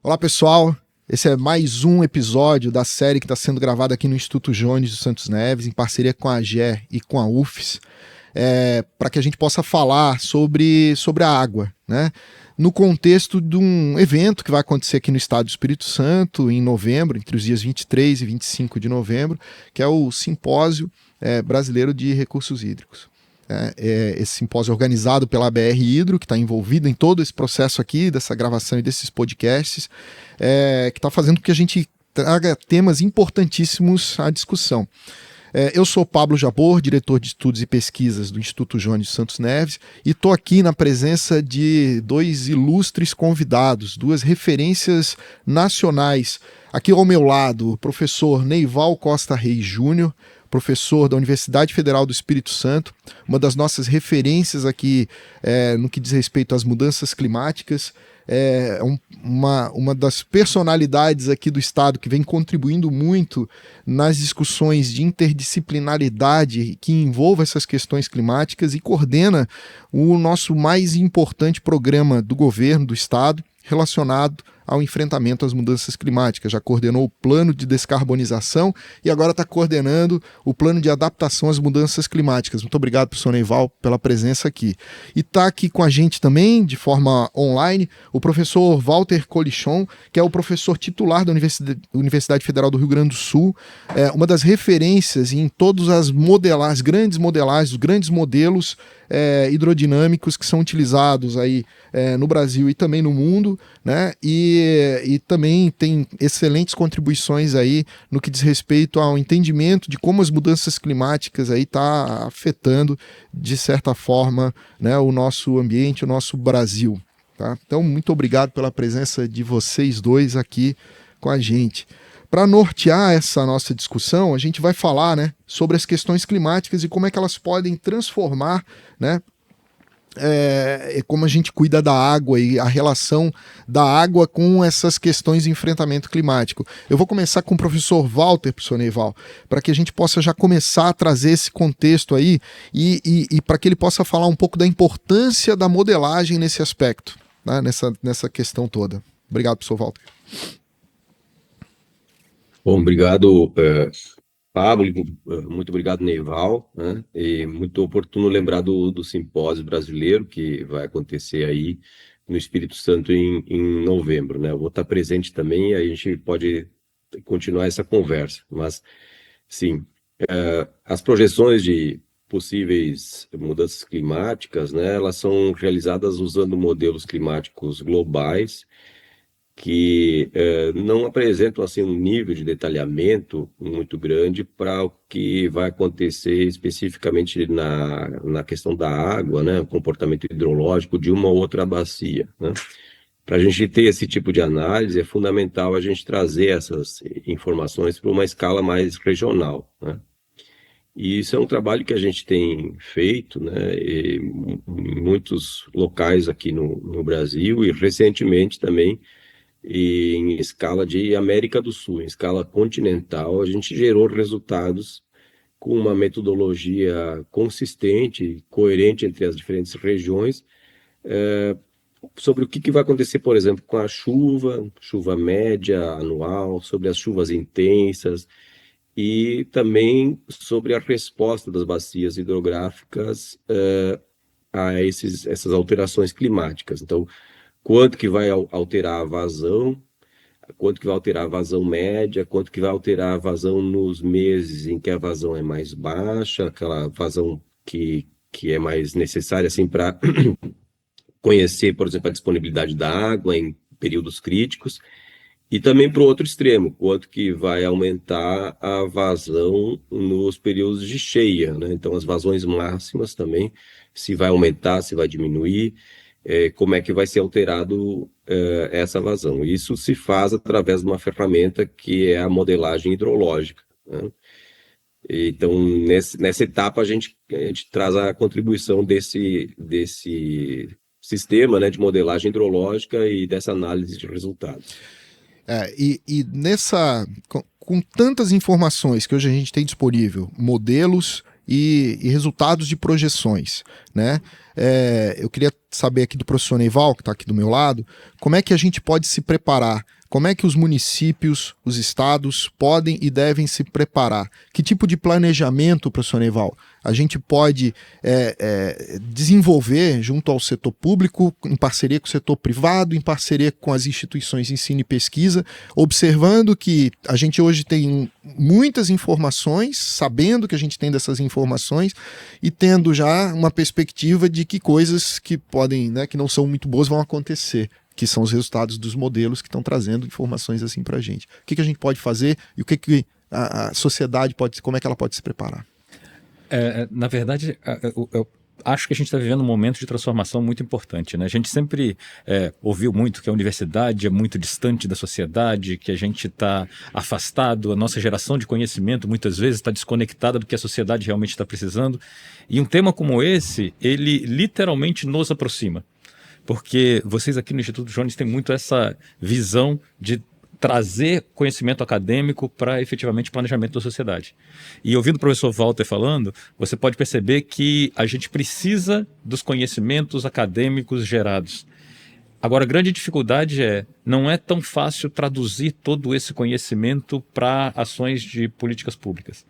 Olá, pessoal. Esse é mais um episódio da série que está sendo gravada aqui no Instituto Jones dos Santos Neves, em parceria com a AGE e com a UFES, para que a gente possa falar sobre a água, né? No contexto de um evento que vai acontecer aqui no estado do Espírito Santo, em novembro, entre os dias 23 e 25 de novembro, que é o Simpósio Brasileiro de Recursos Hídricos. Esse simpósio é organizado pela ABR Hidro, que está envolvida em todo esse processo aqui, dessa gravação e desses podcasts, que está fazendo com que a gente traga temas importantíssimos à discussão. Eu sou Pablo Jabor, diretor de estudos e pesquisas do Instituto Jones dos Santos Neves, e estou aqui na presença de dois ilustres convidados, duas referências nacionais. Aqui ao meu lado, o professor Neival Costa Reis Júnior, professor da Universidade Federal do Espírito Santo, uma das nossas referências aqui no que diz respeito às mudanças climáticas, uma das personalidades aqui do Estado que vem contribuindo muito nas discussões de interdisciplinaridade que envolvam essas questões climáticas e coordena o nosso mais importante programa do governo, do Estado, relacionado ao enfrentamento às mudanças climáticas. Já coordenou o plano de descarbonização e agora está coordenando o plano de adaptação às mudanças climáticas. Muito obrigado, professor Neival, pela presença aqui. E está aqui com a gente também, de forma online, o professor Walter Colichon, que é o professor titular da Universidade Federal do Rio Grande do Sul, uma das referências em todas as grandes modelagens, os grandes modelos hidrodinâmicos que são utilizados aí no Brasil e também no mundo, né? E também tem excelentes contribuições aí no que diz respeito ao entendimento de como as mudanças climáticas aí tá afetando, de certa forma, né, o nosso ambiente, o nosso Brasil. Tá? Então, muito obrigado pela presença de vocês dois aqui com a gente. Para nortear essa nossa discussão, a gente vai falar, né, sobre as questões climáticas e como é que elas podem transformar, né, como a gente cuida da água e a relação da água com essas questões de enfrentamento climático. Eu vou começar com o professor Walter, professor Neival, para que a gente possa já começar a trazer esse contexto aí e para que ele possa falar um pouco da importância da modelagem nesse aspecto, né, nessa questão toda. Obrigado, professor Walter. Bom, obrigado, Pablo, muito obrigado, Neival, né? E muito oportuno lembrar do simpósio brasileiro que vai acontecer aí no Espírito Santo em novembro, né? Eu vou estar presente também e aí a gente pode continuar essa conversa, mas, sim, as projeções de possíveis mudanças climáticas, né, elas são realizadas usando modelos climáticos globais, que não apresentam assim um nível de detalhamento muito grande para o que vai acontecer especificamente na questão da água, né, o comportamento hidrológico de uma ou outra bacia, né? Para a gente ter esse tipo de análise, é fundamental a gente trazer essas informações para uma escala mais regional, né? E isso é um trabalho que a gente tem feito, né, em muitos locais aqui no Brasil e recentemente também e em escala de América do Sul, em escala continental, a gente gerou resultados com uma metodologia consistente, coerente entre as diferentes regiões, sobre o que vai acontecer, por exemplo, com a chuva média anual, sobre as chuvas intensas e também sobre a resposta das bacias hidrográficas a essas alterações climáticas. Então, quanto que vai alterar a vazão, quanto que vai alterar a vazão média, quanto que vai alterar a vazão nos meses em que a vazão é mais baixa, aquela vazão que é mais necessária assim, para conhecer, por exemplo, a disponibilidade da água em períodos críticos, e também para o outro extremo, quanto que vai aumentar a vazão nos períodos de cheia, né? Então, as vazões máximas também, se vai aumentar, se vai diminuir, como é que vai ser alterado essa vazão. Isso se faz através de uma ferramenta que é a modelagem hidrológica, né? Então, nessa etapa, a gente traz a contribuição desse sistema, né, de modelagem hidrológica e dessa análise de resultados. Com tantas informações que hoje a gente tem disponível, modelos e resultados de projeções, né? Eu queria saber aqui do professor Neival, que está aqui do meu lado, como é que a gente pode se preparar? Como é que os municípios, os estados podem e devem se preparar? Que tipo de planejamento, professor Neival, a gente pode desenvolver junto ao setor público, em parceria com o setor privado, em parceria com as instituições de ensino e pesquisa, observando que a gente hoje tem muitas informações, sabendo que a gente tem dessas informações e tendo já uma perspectiva de que coisas que podem, né, que não são muito boas vão acontecer, que são os resultados dos modelos que estão trazendo informações assim para a gente. O que a gente pode fazer e o que a sociedade pode, como é que ela pode se preparar? Na verdade, eu acho que a gente está vivendo um momento de transformação muito importante, né? A gente sempre ouviu muito que a universidade é muito distante da sociedade, que a gente está afastado, a nossa geração de conhecimento muitas vezes está desconectada do que a sociedade realmente está precisando. E um tema como esse, ele literalmente nos aproxima. Porque vocês aqui no Instituto Jones têm muito essa visão de trazer conhecimento acadêmico para efetivamente planejamento da sociedade. E ouvindo o professor Walter falando, você pode perceber que a gente precisa dos conhecimentos acadêmicos gerados. Agora, a grande dificuldade não é tão fácil traduzir todo esse conhecimento para ações de políticas públicas,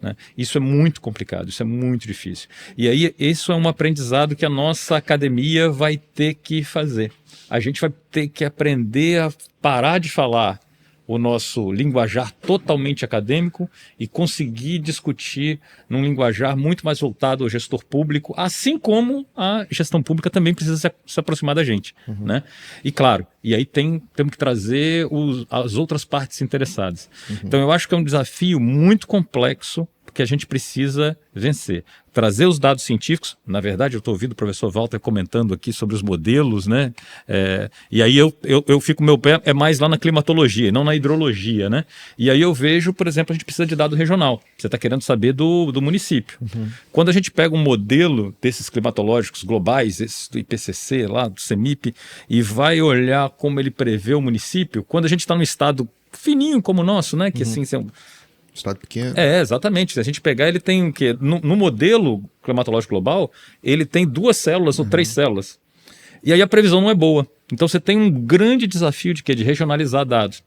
né? Isso é muito complicado, isso é muito difícil. E aí, isso é um aprendizado que a nossa academia vai ter que fazer. A gente vai ter que aprender a parar de falar o nosso linguajar totalmente acadêmico e conseguir discutir num linguajar muito mais voltado ao gestor público, assim como a gestão pública também precisa se aproximar da gente, né? E claro, e aí temos que trazer as outras partes interessadas. Então eu acho que é um desafio muito complexo que a gente precisa vencer. Trazer os dados científicos, na verdade eu estou ouvindo o professor Walter comentando aqui sobre os modelos, né? E aí eu fico, meu pé é mais lá na climatologia, não na hidrologia, né? E aí eu vejo, por exemplo, a gente precisa de dado regional. Você está querendo saber do município. Quando a gente pega um modelo desses climatológicos globais, esse do IPCC, lá do CEMIP, e vai olhar como ele prevê o município, quando a gente está num estado fininho como o nosso, né? Que assim, Estado pequeno. Exatamente. Se a gente pegar, ele tem o quê? No modelo climatológico global, ele tem 2 células ou 3 células. E aí a previsão não é boa. Então você tem um grande desafio de regionalizar dados.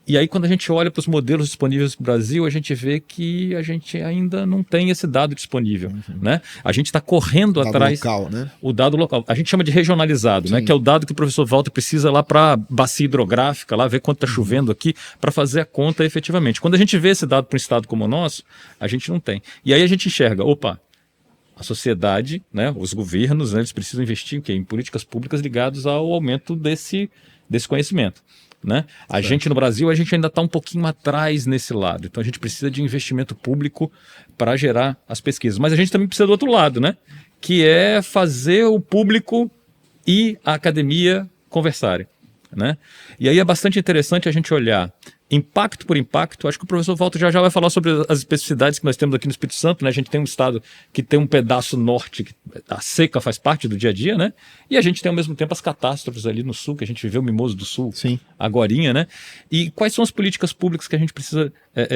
E aí quando a gente olha para os modelos disponíveis no Brasil, a gente vê que a gente ainda não tem esse dado disponível, né? A gente está correndo atrás... Local, né? O dado local. A gente chama de regionalizado, né? Que é o dado que o professor Walter precisa lá para a bacia hidrográfica, lá ver quanto está chovendo aqui, para fazer a conta efetivamente. Quando a gente vê esse dado para um estado como o nosso, a gente não tem. E aí a gente enxerga, a sociedade, né, os governos, né, eles precisam investir em quê? Em políticas públicas ligadas ao aumento desse conhecimento, né? A gente no Brasil, a gente ainda está um pouquinho atrás nesse lado. Então a gente precisa de investimento público para gerar as pesquisas. Mas a gente também precisa do outro lado, né? Que é fazer o público e a academia conversarem, né? E aí é bastante interessante a gente olhar impacto por impacto. Acho que o professor Walter já vai falar sobre as especificidades que nós temos aqui no Espírito Santo, né? A gente tem um estado que tem um pedaço norte, que a seca faz parte do dia a dia, né? E a gente tem ao mesmo tempo as catástrofes ali no sul, que a gente viveu o Mimoso do Sul, agorinha, né? E quais são as políticas públicas que a gente precisa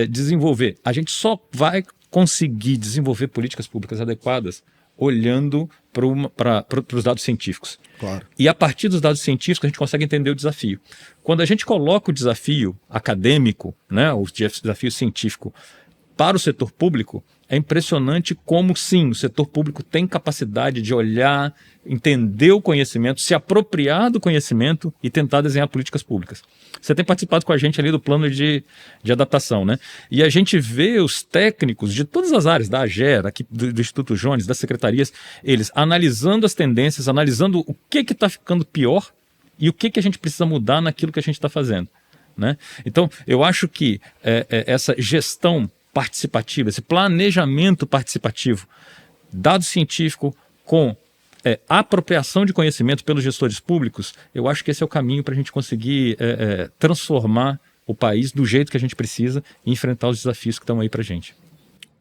desenvolver? A gente só vai conseguir desenvolver políticas públicas adequadas olhando para os dados científicos. Claro. E a partir dos dados científicos a gente consegue entender o desafio. Quando a gente coloca o desafio acadêmico, né, o desafio científico para o setor público, é impressionante como, sim, o setor público tem capacidade de olhar, entender o conhecimento, se apropriar do conhecimento e tentar desenhar políticas públicas. Você tem participado com a gente ali do plano de adaptação, né? E a gente vê os técnicos de todas as áreas, da AGER, aqui do Instituto Jones, das secretarias, eles analisando as tendências, analisando o que está ficando pior e o que a gente precisa mudar naquilo que a gente está fazendo, né? Então, eu acho que essa gestão participativa, esse planejamento participativo, dado científico com apropriação de conhecimento pelos gestores públicos, eu acho que esse é o caminho para a gente conseguir transformar o país do jeito que a gente precisa e enfrentar os desafios que estão aí para a gente.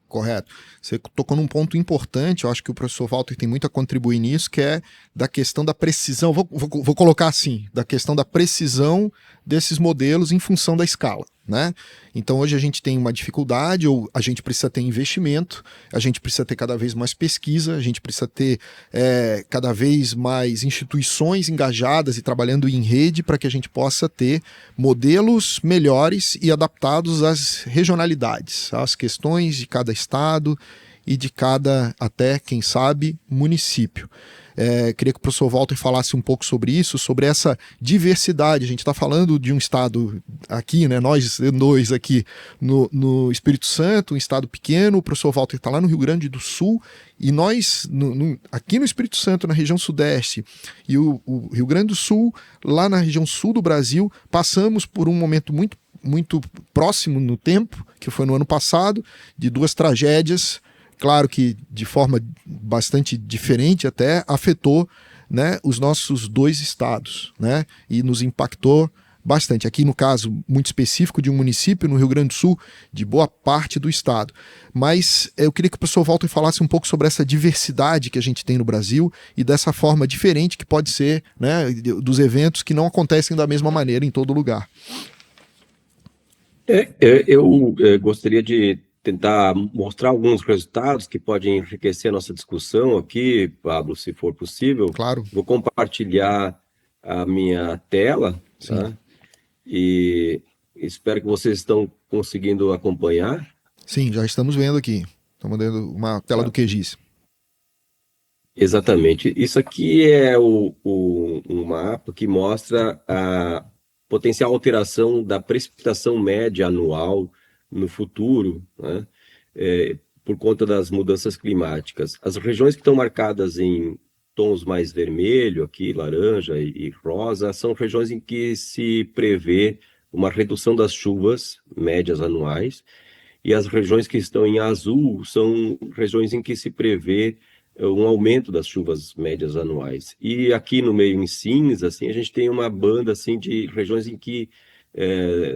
Correto. Você tocou num ponto importante, eu acho que o professor Walter tem muito a contribuir nisso, que é da questão da precisão, vou colocar assim, da questão da precisão desses modelos em função da escala. né? Então hoje a gente tem uma dificuldade, ou a gente precisa ter investimento, a gente precisa ter cada vez mais pesquisa, a gente precisa ter cada vez mais instituições engajadas e trabalhando em rede para que a gente possa ter modelos melhores e adaptados às regionalidades, às questões de cada estado e de cada, até, quem sabe, município. Queria que o professor Walter falasse um pouco sobre isso, sobre essa diversidade. A gente está falando de um estado aqui, né, nós dois aqui no Espírito Santo, um estado pequeno, o professor Walter está lá no Rio Grande do Sul, e nós, aqui no Espírito Santo, na região sudeste, e o Rio Grande do Sul, lá na região sul do Brasil, passamos por um momento muito próximo no tempo, que foi no ano passado, de duas tragédias. Claro que de forma bastante diferente até, afetou, né, os nossos dois estados, né, e nos impactou bastante. Aqui no caso muito específico de um município no Rio Grande do Sul, de boa parte do estado. Mas eu queria que o professor Walter falasse um pouco sobre essa diversidade que a gente tem no Brasil e dessa forma diferente que pode ser, né, dos eventos que não acontecem da mesma maneira em todo lugar. Eu gostaria de tentar mostrar alguns resultados que podem enriquecer a nossa discussão aqui, Pablo, se for possível. Claro. Vou compartilhar a minha tela, tá? E espero que vocês estão conseguindo acompanhar. Sim, já estamos vendo aqui. Estamos vendo uma tela do QGIS. Exatamente. Isso aqui é um mapa que mostra a potencial alteração da precipitação média anual no futuro, né, por conta das mudanças climáticas. As regiões que estão marcadas em tons mais vermelho, aqui, laranja e rosa, são regiões em que se prevê uma redução das chuvas médias anuais, e as regiões que estão em azul são regiões em que se prevê um aumento das chuvas médias anuais. E aqui no meio em cinza, assim, a gente tem uma banda assim, de regiões em que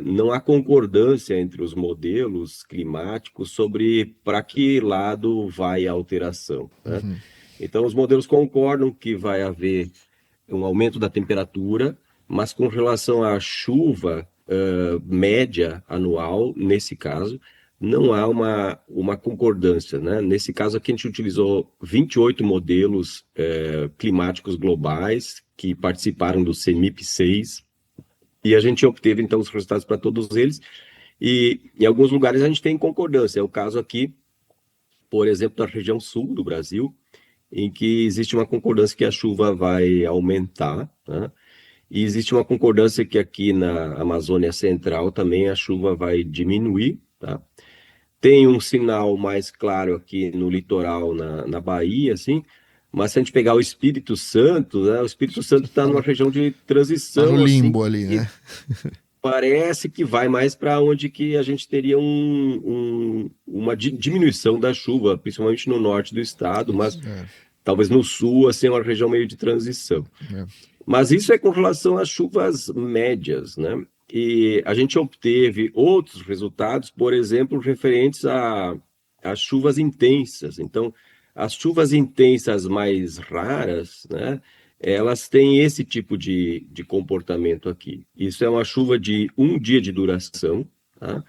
não há concordância entre os modelos climáticos sobre para que lado vai a alteração, né? Uhum. Então, os modelos concordam que vai haver um aumento da temperatura, mas com relação à chuva média anual, nesse caso, não há uma concordância, né? Nesse caso aqui a gente utilizou 28 modelos climáticos globais que participaram do CEMIP-6, e a gente obteve então os resultados para todos eles, e em alguns lugares a gente tem concordância. É o caso aqui, por exemplo, da região sul do Brasil, em que existe uma concordância que a chuva vai aumentar, né? E existe uma concordância que aqui na Amazônia Central também a chuva vai diminuir, tá? Tem um sinal mais claro aqui no litoral, na Bahia, assim, mas se a gente pegar o Espírito Santo, né, o Espírito Santo está numa região de transição. Tá no limbo assim, ali, né? Parece que vai mais para onde que a gente teria uma diminuição da chuva, principalmente no norte do estado, mas talvez no sul, assim, é uma região meio de transição. Mas isso é com relação às chuvas médias, né? E a gente obteve outros resultados, por exemplo, referentes às chuvas intensas. Então, as chuvas intensas mais raras, né, elas têm esse tipo de comportamento aqui. Isso é uma chuva de um dia de duração, tá?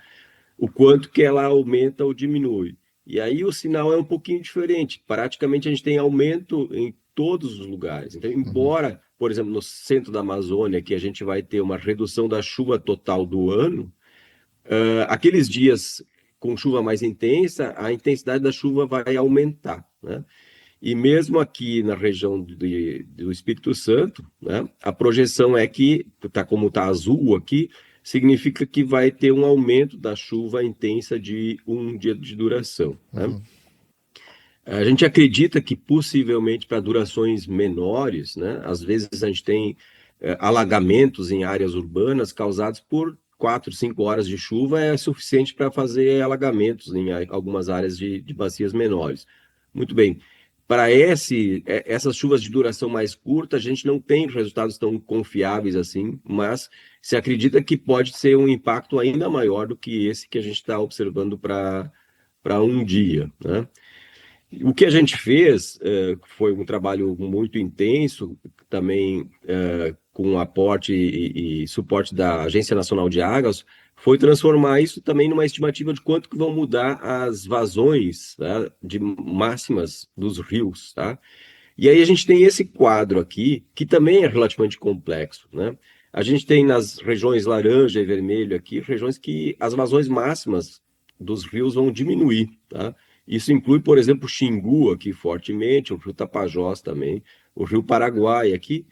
O quanto que ela aumenta ou diminui. E aí o sinal é um pouquinho diferente. Praticamente a gente tem aumento em todos os lugares. Então, embora, por exemplo, no centro da Amazônia, que a gente vai ter uma redução da chuva total do ano, aqueles dias com chuva mais intensa, a intensidade da chuva vai aumentar, né? E mesmo aqui na região do Espírito Santo, né, a projeção é que, como está azul aqui, significa que vai ter um aumento da chuva intensa de um dia de duração, né? A gente acredita que possivelmente para durações menores, né, às vezes a gente tem alagamentos em áreas urbanas causados por 4, 5 horas de chuva, é suficiente para fazer alagamentos em algumas áreas de bacias menores. Muito bem. Para essas chuvas de duração mais curta, a gente não tem resultados tão confiáveis assim, mas se acredita que pode ser um impacto ainda maior do que esse que a gente está observando para um dia, né? O que a gente fez foi um trabalho muito intenso, também com aporte e suporte da Agência Nacional de Águas, foi transformar isso também numa estimativa de quanto que vão mudar as vazões, tá, de máximas dos rios, tá? E aí a gente tem esse quadro aqui, que também é relativamente complexo, né? A gente tem nas regiões laranja e vermelho aqui, regiões que as vazões máximas dos rios vão diminuir, tá? Isso inclui, por exemplo, o Xingu aqui fortemente, o rio Tapajós também, o rio Paraguai aqui.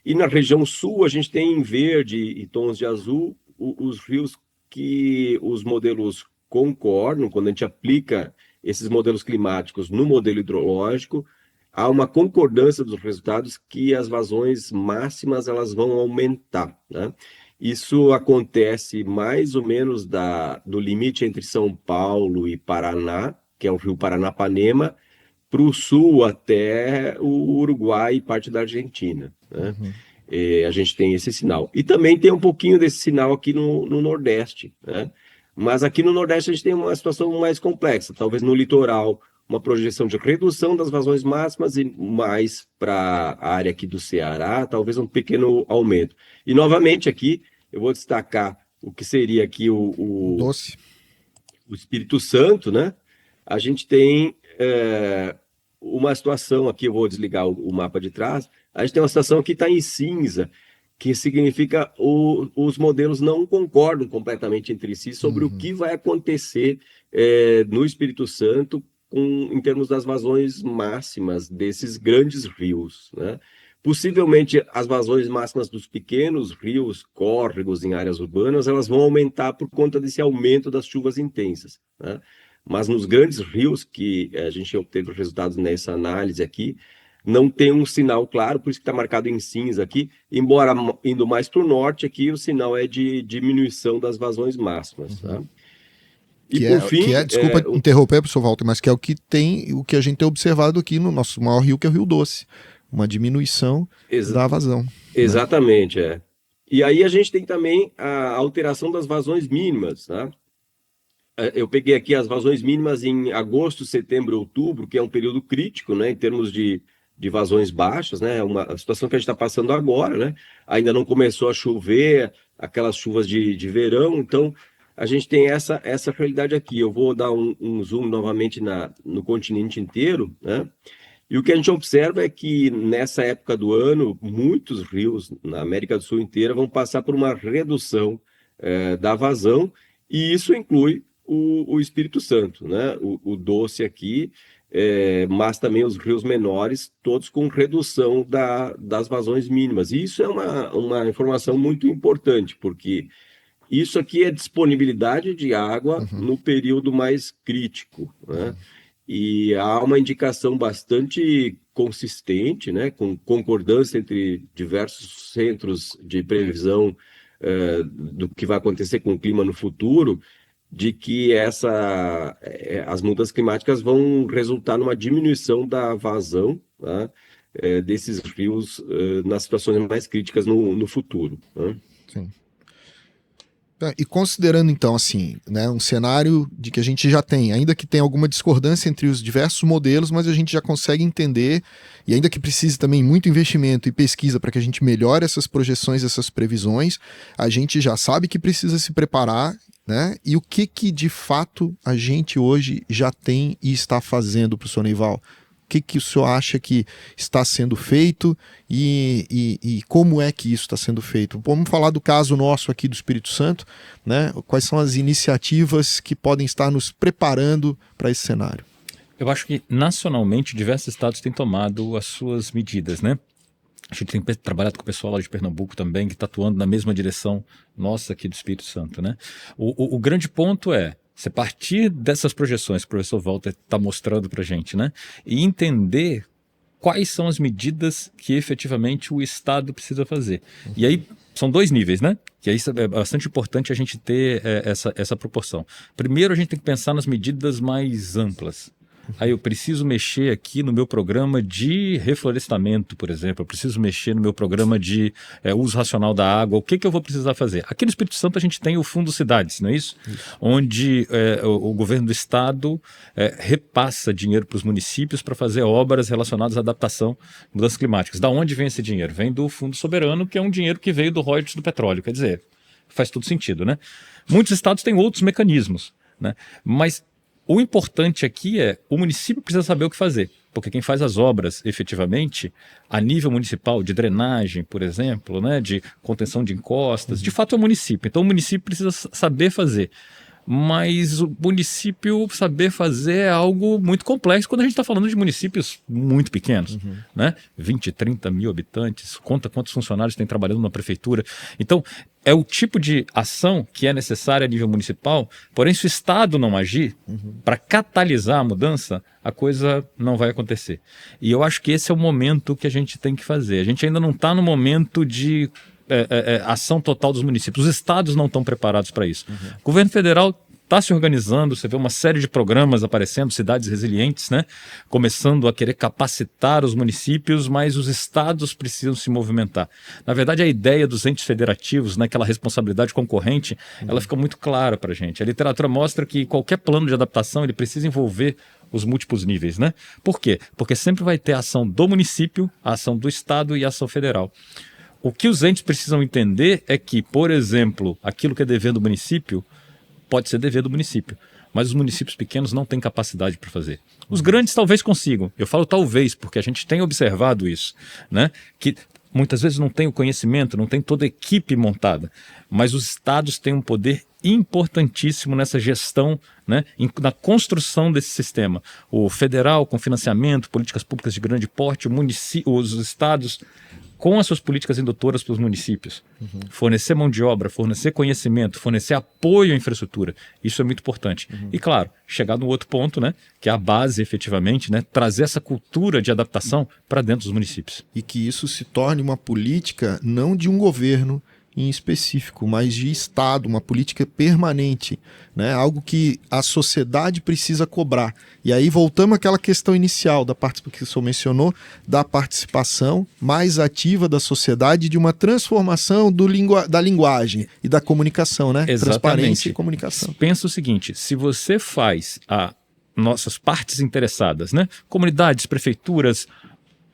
E na região sul a gente tem em verde e tons de azul os rios que os modelos concordam, quando a gente aplica esses modelos climáticos no modelo hidrológico, há uma concordância dos resultados que as vazões máximas elas vão aumentar, né? Isso acontece mais ou menos do limite entre São Paulo e Paraná, que é o rio Paranapanema, para o sul até o Uruguai e parte da Argentina, né? Uhum. A gente tem esse sinal. E também tem um pouquinho desse sinal aqui no Nordeste, né? Mas aqui no Nordeste a gente tem uma situação mais complexa, talvez no litoral, uma projeção de redução das vazões máximas e mais para a área aqui do Ceará, talvez um pequeno aumento. E novamente aqui eu vou destacar o que seria aqui o Espírito Santo, né? A gente tem uma situação aqui, eu vou desligar o mapa de trás, a gente tem uma situação que está em cinza, que significa os modelos não concordam completamente entre si sobre o que vai acontecer no Espírito Santo em termos das vazões máximas desses grandes rios, né? Possivelmente as vazões máximas dos pequenos rios, córregos em áreas urbanas, elas vão aumentar por conta desse aumento das chuvas intensas, né? Mas nos grandes rios, que a gente obteve resultados nessa análise aqui, não tem um sinal claro, por isso que está marcado em cinza aqui, embora indo mais para o norte aqui, o sinal é de diminuição das vazões máximas, tá? E por fim... desculpa interromper, professor Walter, mas que é o que a gente tem observado aqui no nosso maior rio, que é o Rio Doce. Uma diminuição da vazão. Exatamente, né? E aí a gente tem também a alteração das vazões mínimas, tá? Eu peguei aqui as vazões mínimas em agosto, setembro, outubro, que é um período crítico, né, em termos de vazões baixas, né? A situação que a gente está passando agora, né? Ainda não começou a chover, aquelas chuvas de verão, então a gente tem essa realidade aqui. Eu vou dar um zoom novamente no continente inteiro, né? E o que a gente observa é que nessa época do ano, muitos rios na América do Sul inteira vão passar por uma redução da vazão, e isso inclui o Espírito Santo, né? O Doce aqui, mas também os rios menores, todos com redução das vazões mínimas. E isso é uma informação muito importante, porque isso aqui é disponibilidade de água no período mais crítico, né? E há uma indicação bastante consistente, né, com concordância entre diversos centros de previsão do que vai acontecer com o clima no futuro, de que as mudanças climáticas vão resultar numa diminuição da vazão, tá, desses rios nas situações mais críticas no futuro, né? Sim. E considerando então assim, né, um cenário de que a gente já tem, ainda que tenha alguma discordância entre os diversos modelos, mas a gente já consegue entender, e ainda que precise também muito investimento e pesquisa para que a gente melhore essas projeções, essas previsões, a gente já sabe que precisa se preparar, né? E o que de fato a gente hoje já tem e está fazendo, professor Neival? O que o senhor acha que está sendo feito e como é que isso está sendo feito? Vamos falar do caso nosso aqui do Espírito Santo, né? Quais são as iniciativas que podem estar nos preparando para esse cenário? Eu acho que nacionalmente diversos estados têm tomado as suas medidas, né? A gente tem trabalhado com o pessoal lá de Pernambuco também, que está atuando na mesma direção nossa aqui do Espírito Santo, né? O grande ponto é você partir dessas projeções que o professor Walter está mostrando para a gente, né? E entender quais são as medidas que efetivamente o Estado precisa fazer. E aí são dois níveis, né? Que aí é bastante importante a gente ter essa proporção. Primeiro, a gente tem que pensar nas medidas mais amplas. Aí eu preciso mexer aqui no meu programa de reflorestamento, por exemplo. Eu preciso mexer no meu programa de uso racional da água. O que eu vou precisar fazer? Aqui no Espírito Santo a gente tem o Fundo Cidades, não é isso? Onde o governo do estado repassa dinheiro para os municípios para fazer obras relacionadas à adaptação a mudanças climáticas. Da onde vem esse dinheiro? Vem do Fundo Soberano, que é um dinheiro que veio do royalties do petróleo. Quer dizer, faz todo sentido, né? Muitos estados têm outros mecanismos, né? Mas o importante aqui é o município precisa saber o que fazer, porque quem faz as obras efetivamente, a nível municipal, de drenagem, por exemplo, né, de contenção de encostas, de fato é o município. Então o município precisa saber fazer. Mas o município saber fazer é algo muito complexo quando a gente está falando de municípios muito pequenos, né? 20, 30 mil habitantes, conta quantos funcionários tem trabalhando na prefeitura. Então, é o tipo de ação que é necessária a nível municipal, porém, se o Estado não agir para catalisar a mudança, a coisa não vai acontecer. E eu acho que esse é o momento que a gente tem que fazer. A gente ainda não está no momento de ação total dos municípios. Os estados não estão preparados para isso. O governo federal está se organizando, você vê uma série de programas aparecendo, cidades resilientes, né? Começando a querer capacitar os municípios, mas os estados precisam se movimentar. Na verdade, a ideia dos entes federativos, né, aquela responsabilidade concorrente, ela fica muito clara para a gente. A literatura mostra que qualquer plano de adaptação ele precisa envolver os múltiplos níveis, né? Por quê? Porque sempre vai ter a ação do município, a ação do estado e a ação federal. O que os entes precisam entender é que, por exemplo, aquilo que é dever do município pode ser dever do município, mas os municípios pequenos não têm capacidade para fazer. Os grandes talvez consigam. Eu falo talvez porque a gente tem observado isso, né? Que muitas vezes não tem o conhecimento, não tem toda a equipe montada, mas os estados têm um poder importantíssimo nessa gestão, né, na construção desse sistema. O federal com financiamento, políticas públicas de grande porte, os estados com as suas políticas indutoras para os municípios. Fornecer mão de obra, fornecer conhecimento, fornecer apoio à infraestrutura. Isso é muito importante. E, claro, chegar no outro ponto, né, que é a base, efetivamente, né, trazer essa cultura de adaptação para dentro dos municípios. E que isso se torne uma política não de um governo em específico, mas de Estado, uma política permanente, né? Algo que a sociedade precisa cobrar. E aí voltamos àquela questão inicial da parte que o senhor mencionou, da participação mais ativa da sociedade, de uma transformação da linguagem e da comunicação, né? Exatamente. Transparência e comunicação. Pensa o seguinte, se você faz nossas partes interessadas, né? Comunidades, prefeituras,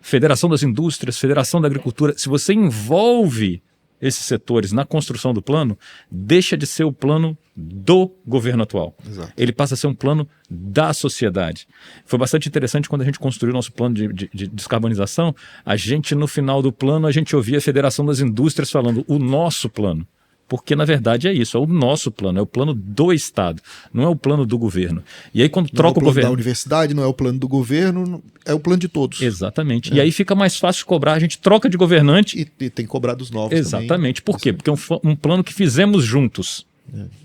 Federação das Indústrias, Federação da Agricultura, se você envolve esses setores na construção do plano, deixa de ser o plano do governo atual. Exato. Ele passa a ser um plano da sociedade. Foi bastante interessante quando a gente construiu o nosso plano de descarbonização, a gente, no final do plano, a gente ouvia a Federação das Indústrias falando o nosso plano. Porque, na verdade, é isso, é o nosso plano, é o plano do Estado, não é o plano do governo. E aí, quando troca o governo... Não é o plano da universidade, não é o plano do governo, é o plano de todos. Exatamente. E aí fica mais fácil cobrar, a gente troca de governante... E tem que cobrar dos novos Exatamente. também. Por quê? Porque é um plano que fizemos juntos,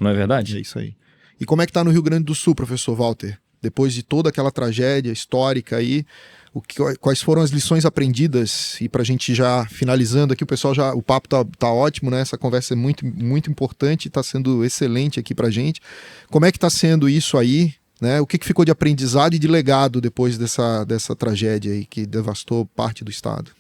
não é verdade? É isso aí. E como é que está no Rio Grande do Sul, professor Walter? Depois de toda aquela tragédia histórica aí, quais foram as lições aprendidas? E para a gente já finalizando aqui, o papo tá ótimo, né? Essa conversa é muito, muito importante, está sendo excelente aqui para a gente. Como é que está sendo isso aí? Né? O que ficou de aprendizado e de legado depois dessa tragédia aí que devastou parte do estado?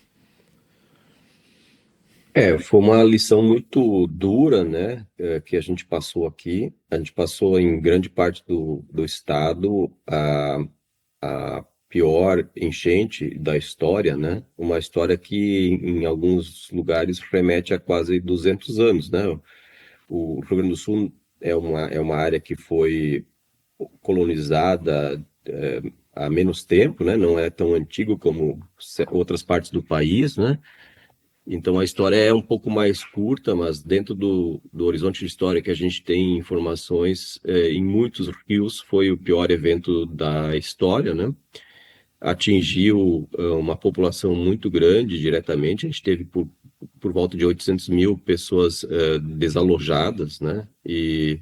Foi uma lição muito dura, né, que a gente passou aqui. A gente passou em grande parte do estado a pior enchente da história, né? Uma história que em alguns lugares remete a quase 200 anos, né? O Rio Grande do Sul é uma área que foi colonizada há menos tempo, né? Não é tão antigo como outras partes do país, né? Então a história é um pouco mais curta, mas dentro do horizonte de história que a gente tem informações, em muitos rios foi o pior evento da história, né? Atingiu uma população muito grande diretamente, a gente teve por volta de 800 mil pessoas desalojadas, né? E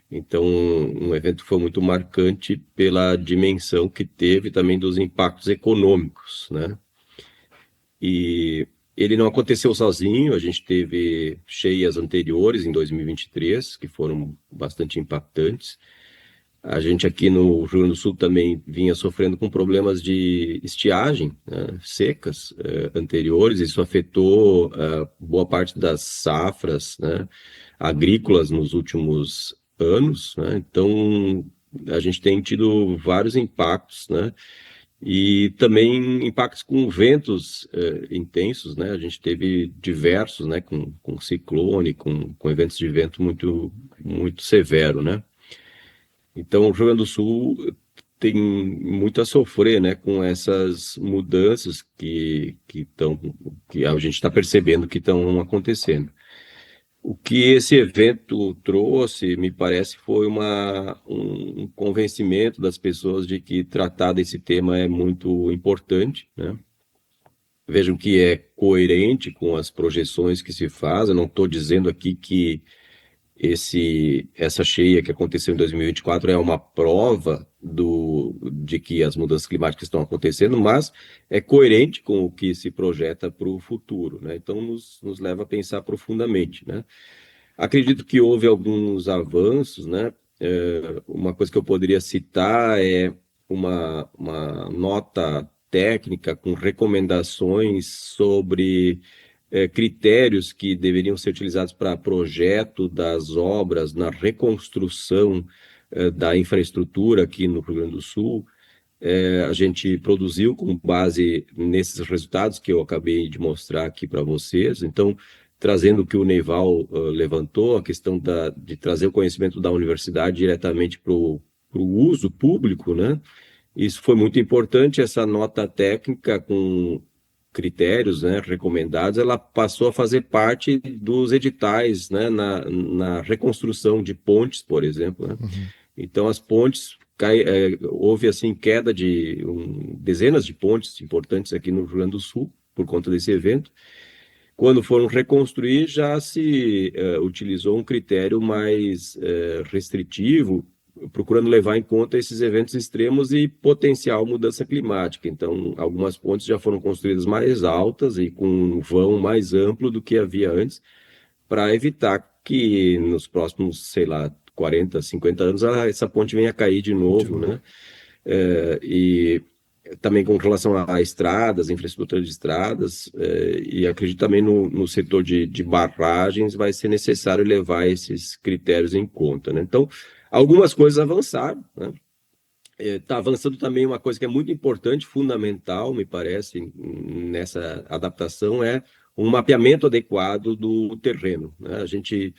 então um evento que foi muito marcante pela dimensão que teve também dos impactos econômicos, né? E ele não aconteceu sozinho, a gente teve cheias anteriores em 2023, que foram bastante impactantes. A gente aqui no Rio Grande do Sul também vinha sofrendo com problemas de estiagem, né, secas anteriores. Isso afetou boa parte das safras, né, agrícolas nos últimos anos, né? Então, a gente tem tido vários impactos, né? E também impactos com ventos intensos, né? A gente teve diversos, né? Com ciclone, com eventos de vento muito, muito severo, né? Então, o Rio Grande do Sul tem muito a sofrer, né? Com essas mudanças que a gente está percebendo que estão acontecendo. O que esse evento trouxe, me parece, foi um convencimento das pessoas de que tratar desse tema é muito importante, né? Vejam que é coerente com as projeções que se fazem. Eu não estou dizendo aqui que essa cheia que aconteceu em 2024 é uma prova de que as mudanças climáticas estão acontecendo, mas é coerente com o que se projeta para o futuro, né? Então, nos leva a pensar profundamente, né? Acredito que houve alguns avanços, né? Uma coisa que eu poderia citar é uma nota técnica com recomendações sobre critérios que deveriam ser utilizados para projeto das obras na reconstrução da infraestrutura aqui no Rio Grande do Sul. A gente produziu com base nesses resultados que eu acabei de mostrar aqui para vocês. Então, trazendo o que o Neival levantou, a questão de trazer o conhecimento da universidade diretamente para o uso público, né? Isso foi muito importante. Essa nota técnica com critérios, né, recomendados, ela passou a fazer parte dos editais, né, na reconstrução de pontes, por exemplo, né? Uhum. Então, as pontes, houve assim queda de dezenas de pontes importantes aqui no Rio Grande do Sul, por conta desse evento. Quando foram reconstruir, já se utilizou um critério mais restritivo, procurando levar em conta esses eventos extremos e potencial mudança climática. Então, algumas pontes já foram construídas mais altas e com um vão mais amplo do que havia antes, para evitar que nos próximos, sei lá, 40, 50 anos, essa ponte venha a cair de novo, né? E também com relação a estradas, infraestrutura de estradas, e acredito também no setor de barragens, vai ser necessário levar esses critérios em conta, né? Então, algumas coisas avançaram, né? Está avançando também uma coisa que é muito importante, fundamental, me parece, nessa adaptação, é um mapeamento adequado do terreno, né? A gente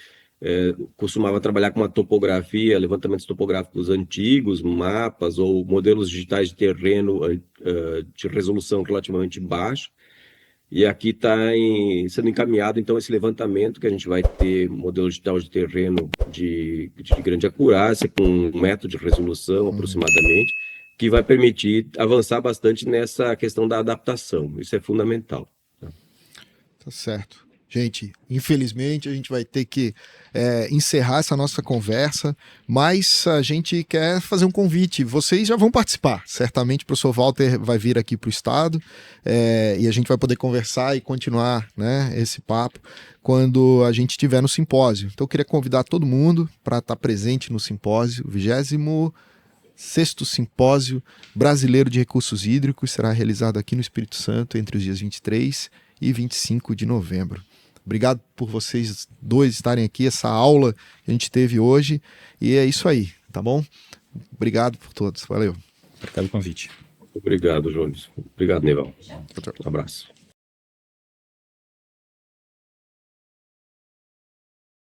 costumava trabalhar com uma topografia, levantamentos topográficos antigos, mapas ou modelos digitais de terreno de resolução relativamente baixa. E aqui está sendo encaminhado, então, esse levantamento que a gente vai ter modelo digital de terreno de grande acurácia, com um método de resolução aproximadamente, que vai permitir avançar bastante nessa questão da adaptação. Isso é fundamental. Tá certo. Gente, infelizmente a gente vai ter que encerrar essa nossa conversa, mas a gente quer fazer um convite. Vocês já vão participar, certamente o professor Walter vai vir aqui para o estado e a gente vai poder conversar e continuar, né, esse papo quando a gente estiver no simpósio. Então eu queria convidar todo mundo para estar presente no simpósio, o 26º Simpósio Brasileiro de Recursos Hídricos, será realizado aqui no Espírito Santo entre os dias 23 e 25 de novembro. Obrigado por vocês dois estarem aqui, essa aula que a gente teve hoje. E é isso aí, tá bom? Obrigado por todos. Valeu. Obrigado pelo convite. Obrigado, Jones. Obrigado, Neival. Um abraço.